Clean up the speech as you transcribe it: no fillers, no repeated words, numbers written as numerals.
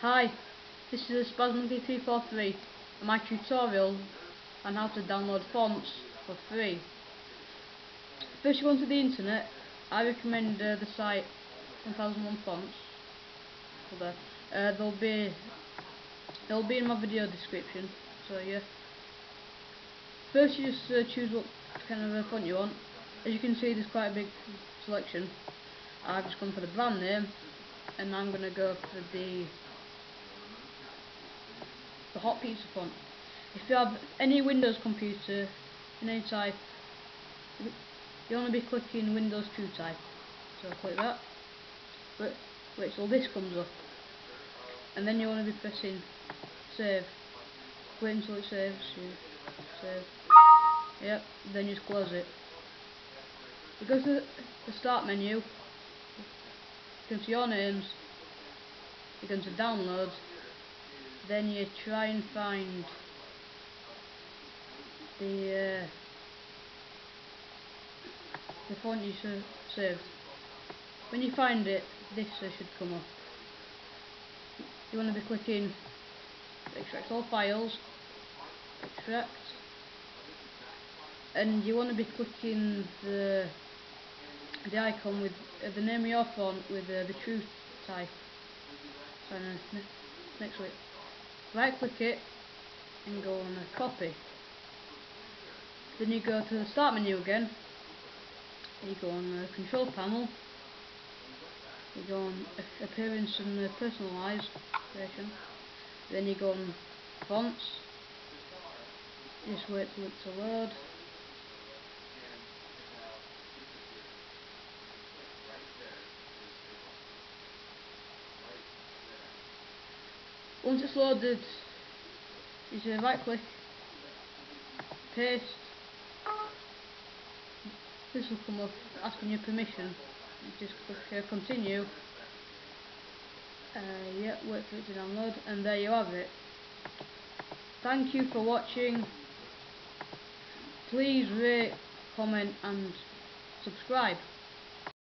Hi, this is SpazMonkey343 and my tutorial on how to download fonts for free. First you go onto the internet. I recommend the site 1001 Fonts. They'll be in my video description. So yeah. First you just choose what kind of font you want. As you can see, there's quite a big selection. I've just gone for the brand name, and I'm gonna go for the Hot Pizza font. If you have any Windows computer in any type, you want to be clicking Windows 2 type. So click that. Wait till this comes up, and then you want to be pressing save. Wait until it saves. Save. Yep. Then you just close it. You go to the start menu. You go to your names. You go to download. Then you try and find the font you saved. When you find it, this should come up. You want to be clicking extract all files, extract, and you want to be clicking the icon with the name of your font with the true type. So next to it. Right click it and go on copy. Then you go to the start menu again. You go on the control panel. You go on appearance and personalized version. Then you go on fonts. Just wait for it to load. Once it's loaded, you just right click, paste. This will come up asking your permission. You just click continue. Yeah, wait for it to download, and there you have it. Thank you for watching. Please rate, comment and subscribe.